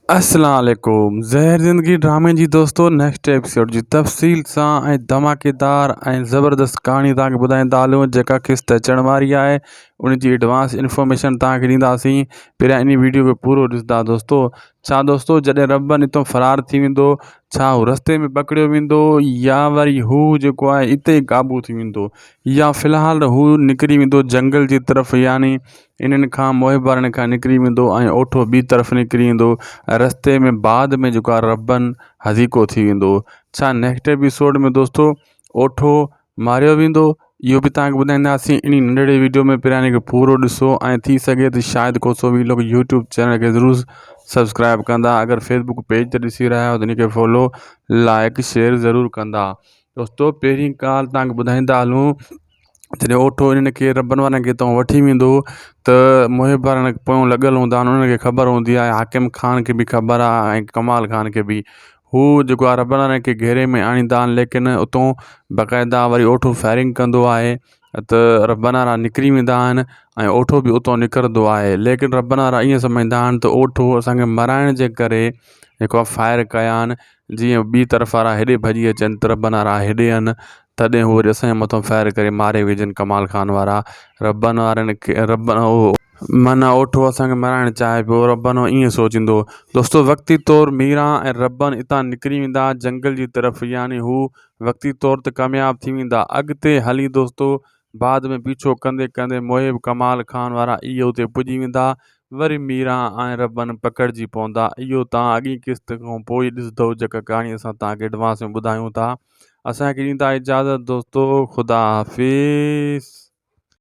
अस्सलाम वालेकुम। ज़हर ज़िंदगी ड्रामे जी दोस्तों नेक्स्ट एपिसोड जी तफ़सील सां ऐं धमाकेदार ऐं ज़बरदस्त कहानी तव्हांखे ॿुधाईंदा हलूं जेका क़िस्त अचण वारी आहे उन जी एडवांस इन्फॉर्मेशन तव्हांखे ॾींदासीं। पहिरियां इन वीडियो खे पूरो ॾिसंदा दोस्तों। छा दोस्तों जॾहिं रबन हितां फ़रार थी वेंदो, छा हू रस्ते में पकड़ियो वेंदो या वरी हू जेको आहे हिते ई क़ाबू थी वेंदो, या फ़िलहालु हू निकिरी वेंदो जंगल जी तरफ़, यानी इन्हनि खां मोहिबारनि खां निकिरी वेंदो ऐं ओठो ॿी तरफ़ निकिरी वेंदो। रस्ते में बाद में जेको आहे रबन हज़ीको थी वेंदो। छा नेक्स्ट एपिसोड में दोस्तों ओठो मारियो वेंदो, इहो बि तव्हांखे ॿुधाईंदासीं इन नंढिड़े वीडियो में। पहिरियां हिनखे पूरो ॾिसो ऐं थी सघे त शायदि को सो लोग यूट्यूब चैनल खे ज़रूरु सब्सक्राइब कंदा। अगर फेसबुक पेज ते ॾिसी रहिया आहियो त इनखे फॉलो लाइक शेयर ज़रूरु कंदा। दोस्तों पहिरीं ॻाल्हि तव्हांखे ॿुधाईंदा हलूं, जॾहिं ओठो इन्हनि खे रबन वारनि खे हितां वठी वेंदो त मुहिब वारनि पोयों लॻल हूंदा आहिनि, उन्हनि खे ख़बर हूंदी आहे, हाकिम ख़ान खे बि ख़बर आहे ऐं कमाल ख़ान खे बि। हू जेको आहे रबन वारनि खे घेरे में आणींदा आहिनि, लेकिन उतां बाक़ाइदा वरी ओठो फायरिंग कंदो आहे त रबन वारा निकिरी वेंदा आहिनि ऐं ओठो बि उतां निकिरंदो आहे। लेकिन रबन वारा ईअं सम्झंदा आहिनि त ओठो असांखे मराइण जे करे जेको आहे फायर कया आहिनि, जीअं ॿी तरफ़ वारा हेॾे भॼी अचनि त रबन वारा हेॾे आहिनि, तॾहिं हू वरी असांजे मथां फायर करे मारे विझनि कमाल ख़ान वारा। रबन वारनि खे माना ओठो असांखे मराइणु चाहे पियो, रबन ईअं सोचींदो। दोस्तों वक़्ती तौरु मीरा ऐं रबन हितां निकिरी वेंदा जंगल जी तरफ़, यानी हू वक़्ती तौरु ते कामयाबु थी वेंदा। अॻिते हली दोस्तों बाद में पीछो कंदे कंदे मोहिब कमाल ख़ान वारा इहे उते पुॼी वेंदा। वरी मीरा ऐं रबन पकड़िजी पवंदा। इहो तव्हां अॻी क़िस्त खां पोइ ॾिसंदो जेका कहाणी असां तव्हांखे एडवांस में ॿुधायूं था। असांखे ॾींदा इजाज़त दोस्तों, ख़ुदा हाफ़िज़।